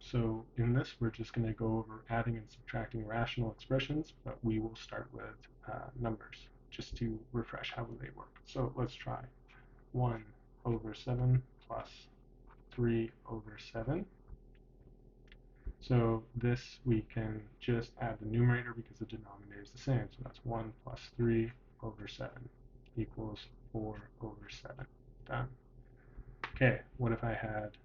So in this, we're just going to go over adding and subtracting rational expressions, but we will start with numbers just to refresh how they work. So let's try 1 over 7 plus 3 over 7. So this we can just add the numerator because the denominator is the same. So that's 1 plus 3 over 7 equals 4 over 7. Done. Okay, what if I had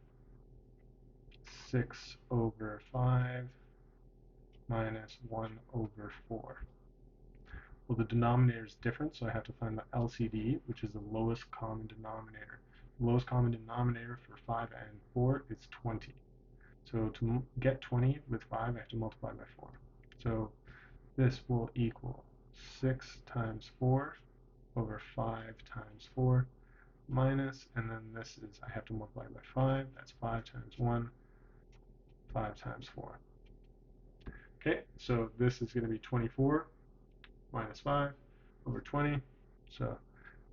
6 over 5 minus 1 over 4? Well, the denominator is different, so I have to find the LCD, which is the lowest common denominator. The lowest common denominator for 5 and 4 is 20. So to get 20 with 5, I have to multiply by 4. So this will equal 6 times 4 over 5 times 4 minus, and then this is, I have to multiply by 5. That's 5 times 1, 5 times 4. Okay, so this is going to be 24 minus 5 over 20. So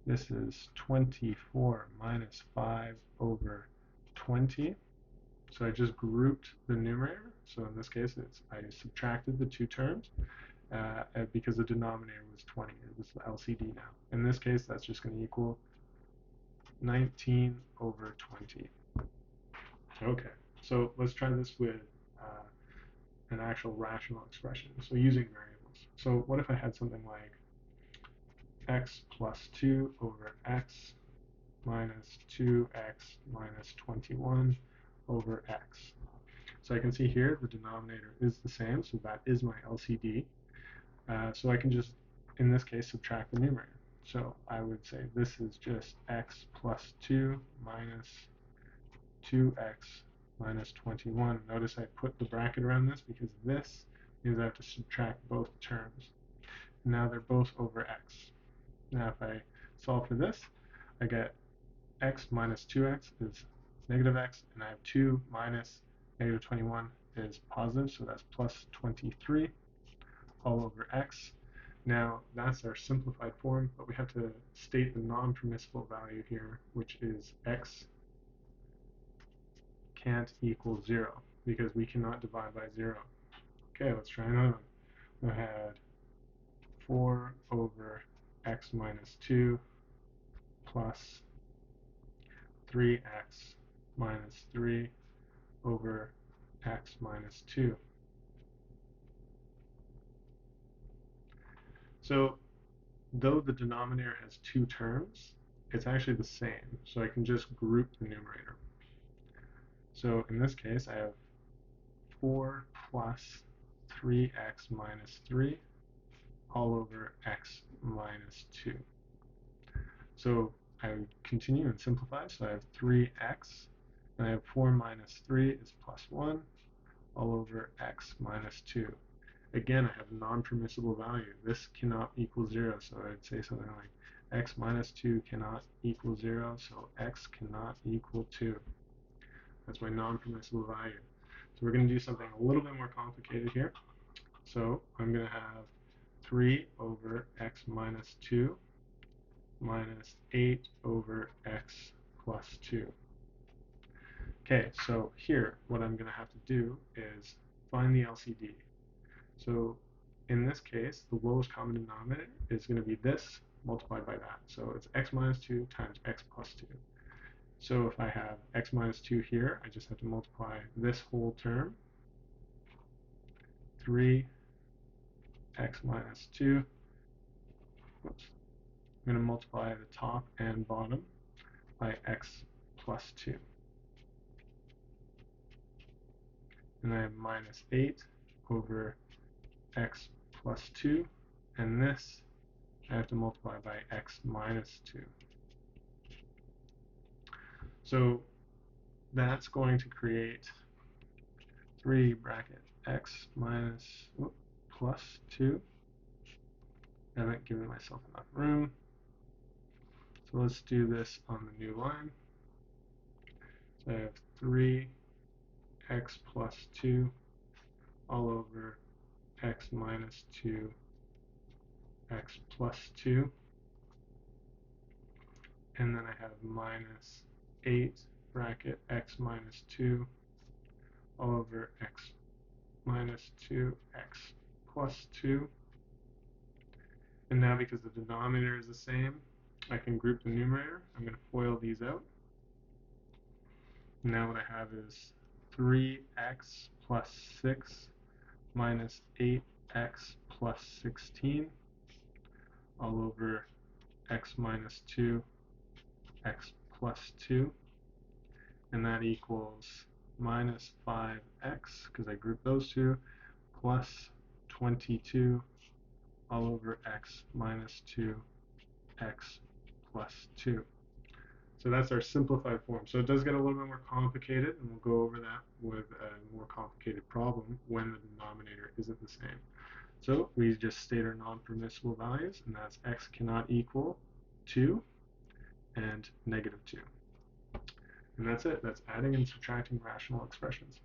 this is 24 minus 5 over 20. So I just grouped the numerator. So in this case, I subtracted the two terms because the denominator was 20. It was the LCD now. In this case, that's just going to equal 19 over 20. Okay, so let's try this with an actual rational expression. So using variables. So what if I had something like x plus 2 over x minus 2x minus 21 over x. So I can see here the denominator is the same, so that is my LCD. So I can just, in this case, subtract the numerator. So I would say this is just x plus 2 minus 2x minus 21. Notice I put the bracket around this because this means I have to subtract both terms. Now they're both over x. Now if I solve for this, I get x minus 2x is negative x, and I have 2 minus negative 21 is positive, so that's plus 23 all over x. Now that's our simplified form, but we have to state the non-permissible value here, which is x can't equal 0 because we cannot divide by 0. Okay, let's try another one. We had 4 over x minus 2 plus 3x minus 3 over x minus 2. So though the denominator has two terms, it's actually the same. So I can just group the numerator. So in this case, I have 4 plus 3x minus 3 all over x minus 2. So I would continue and simplify. So I have 3x, and I have 4 minus 3 is plus 1 all over x minus 2. Again, I have a non-permissible value. This cannot equal 0, so I'd say something like x minus 2 cannot equal 0, so x cannot equal 2. That's my non-permissible value. So we're going to do something a little bit more complicated here. So I'm going to have 3 over x minus 2 minus 8 over x plus 2. Okay, so here what I'm going to have to do is find the LCD. So in this case, the lowest common denominator is going to be this multiplied by that. So it's x minus 2 times x plus 2. So if I have x minus 2 here, I just have to multiply this whole term, 3x minus 2. Whoops. I'm going to multiply the top and bottom by x plus 2. And then minus 8 over x plus 2. And this I have to multiply by x minus 2. So that's going to create 3 bracket x minus plus 2. I haven't given myself enough room. So let's do this on the new line. So I have 3x plus 2 all over x minus 2 x plus 2. And then I have minus 8 bracket x minus 2 all over x minus 2x plus 2. And now because the denominator is the same, I can group the numerator. I'm going to FOIL these out. Now what I have is 3x plus 6 minus 8x plus 16 all over x minus 2, x plus 2. And that equals minus 5x, because I grouped those two, plus 22 all over x minus 2, x plus 2. So that's our simplified form. So it does get a little bit more complicated, and we'll go over that with a more complicated problem when the denominator isn't the same. So we just state our non-permissible values, and that's x cannot equal 2 and negative 2. And that's it. That's adding and subtracting rational expressions.